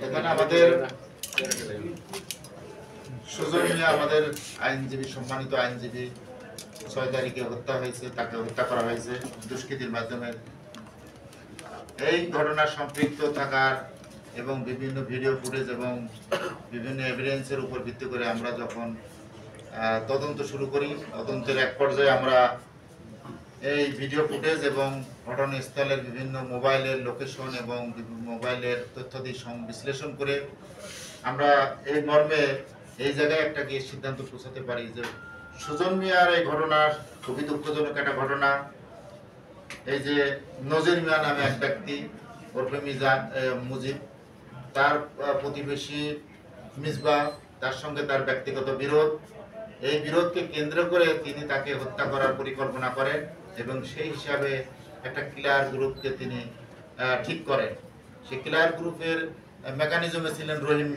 এখানে আমাদের সুজন মিয়া আমাদের আইনজীবী, সম্মানিত আইনজীবী 6 তারিখে হত্যা হয়েছে, তাকে হত্যা করা হয়েছে দুষ্কৃতির মাধ্যমে। এই ঘটনার সম্পৃক্ত থাকার এবং বিভিন্ন ভিডিও ফুটেজ এবং বিভিন্ন এভিডেন্সের উপর ভিত্তি করে আমরা যখন তদন্ত শুরু করি, তদন্তের এক পর্যায়ে আমরা এই ভিডিও ফুটেজ এবং ঘটনাস্থলের বিভিন্ন মোবাইলের লোকেশন এবং মোবাইলের তথ্যাদি বিশ্লেষণ করে আমরা এই মর্মে এই জায়গায় একটা গিয়ে সিদ্ধান্ত পৌঁছাতে পারি যে সুজন মিয়ার এই ঘটনা খুবই দুঃখজনক একটা ঘটনা। এই যে নজির মিয়া নামে এক ব্যক্তি ওরফে মুজিব, তার প্রতিবেশী মিসবা, তার সঙ্গে তার ব্যক্তিগত বিরোধ, এই বিরোধকে কেন্দ্র করে তিনি তাকে হত্যা করার পরিকল্পনা করেন এবং সেই হিসাবে একটা কিলার গ্রুপকে তিনি ঠিক করেন। সেই কিলার গ্রুপের মেকানিজমে ছিলেন রহিম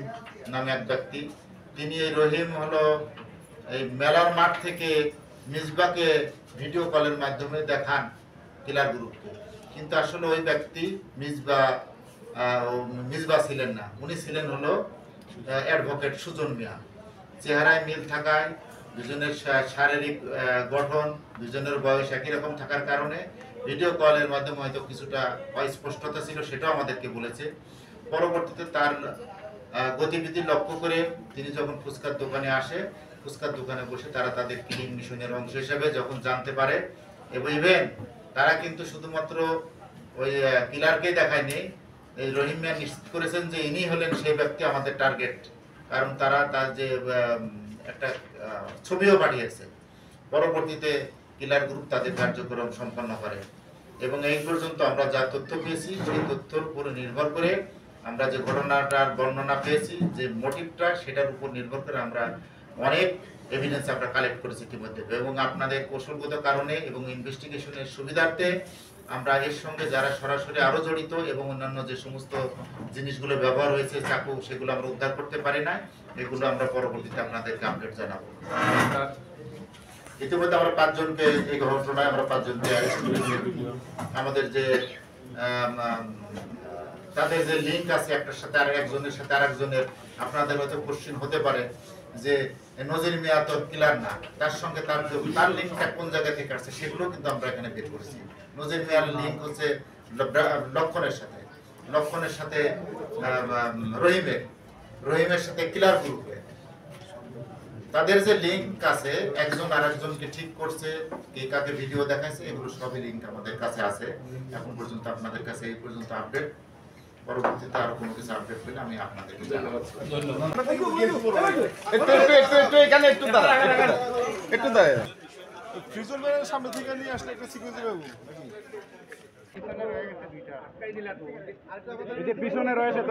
নামে এক ব্যক্তি। তিনি এই রহিম হলো এই মেলার মাঠ থেকে মিসবাকে ভিডিও কলের মাধ্যমে দেখান কিলার গ্রুপকে, কিন্তু আসলে ওই ব্যক্তি মিসবা ছিলেন না, উনি ছিলেন হলো অ্যাডভোকেট সুজন মিয়া। চেহারায় মিল থাকায়, দুজনের শারীরিক গঠন, দুজনের বয়স একই রকম থাকার কারণে ভিডিও কলের মাধ্যমে হয়তো কিছুটা অস্পষ্টতা ছিল, সেটাও আমাদেরকে বলেছে। পরবর্তীতে তার গতিবিধি লক্ষ্য করে তিনি যখন ফুচকার দোকানে আসে, ফুচকার দোকানে বসে তারা তাদের কিলিং মিশনের অংশ হিসেবে যখন জানতে পারে, এবং ইভেন তারা কিন্তু শুধুমাত্র ওই কিলারকেই দেখায়নি, এই রহিম মিয়া নিশ্চিত করেছেন যে ইনি হলেন সেই ব্যক্তি আমাদের টার্গেট, কারণ তারা তার যে একটা ছবিও পাঠিয়েছে। পরবর্তীতে কিলার গ্রুপ তাদের কার্যক্রম সম্পন্ন করে এবং এই পর্যন্ত আমরা যা তথ্য পেয়েছি সেই তথ্যের উপর নির্ভর করে আমরা যে ঘটনাটার বর্ণনা পেয়েছি, যে মোটিভটা, সেটার উপর নির্ভর করে আমরা অনেক এভিডেন্স আমরা কালেক্ট করেছি ইতিমধ্যে, এবং আপনাদের কৌশলগত কারণে এবং ইনভেস্টিগেশনের সুবিধার্থে আমরা এর সঙ্গে যারা সরাসরি আরও জড়িত এবং অন্যান্য যে সমস্ত জিনিসগুলো ব্যবহার হয়েছে, চাকু, সেগুলো আমরা উদ্ধার করতে পারি না, এগুলো আমরা পরবর্তীতে আপনাদেরকে আপডেট জানাবো। ইতিমধ্যে আমরা 5 জনকে, এই ঘটনায় আমরা 5 জনকে আমাদের যে তাদের যে লিঙ্ক আছে একটার সাথে আর একজনের সাথে আর একজনের, আপনাদের হয়তো কোশ্চেন হতে পারে যে নজির মিয়া তো কিলার না, তার সঙ্গে তার লিঙ্কটা কোন জায়গা থেকে আসছে, সেগুলো কিন্তু আমরা এখানে বের করেছি। নজির মিয়ার লিঙ্ক হচ্ছে লক্ষণের সাথে রহিমের সাথে কিলার গ্রুপে তাদের যে লিঙ্ক আছে, একজন আর একজনকে ঠিক করছে, কে কাকে ভিডিও দেখাইছে, এগুলো সবই লিঙ্ক আমাদের কাছে আছে। এখন পর্যন্ত আপনাদের কাছে এই পর্যন্ত আপডেট, পরবর্তীতে আরো কোনো কিছু আপডেট পেলে আমি আপনাদেরকে জানাবো। সামনে থেকে নিয়ে আসলে একটা সিকিউরিটি পাবো পিছনে রয়েছে।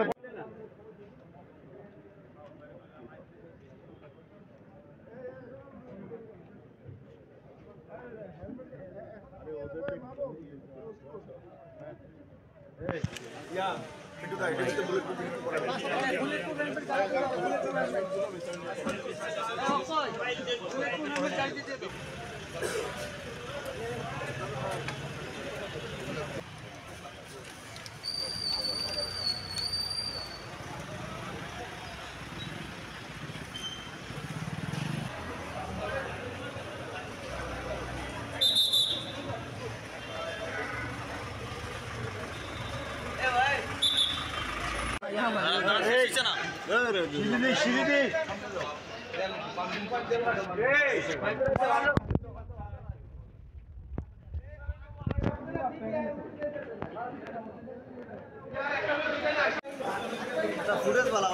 ফুটেজ वाला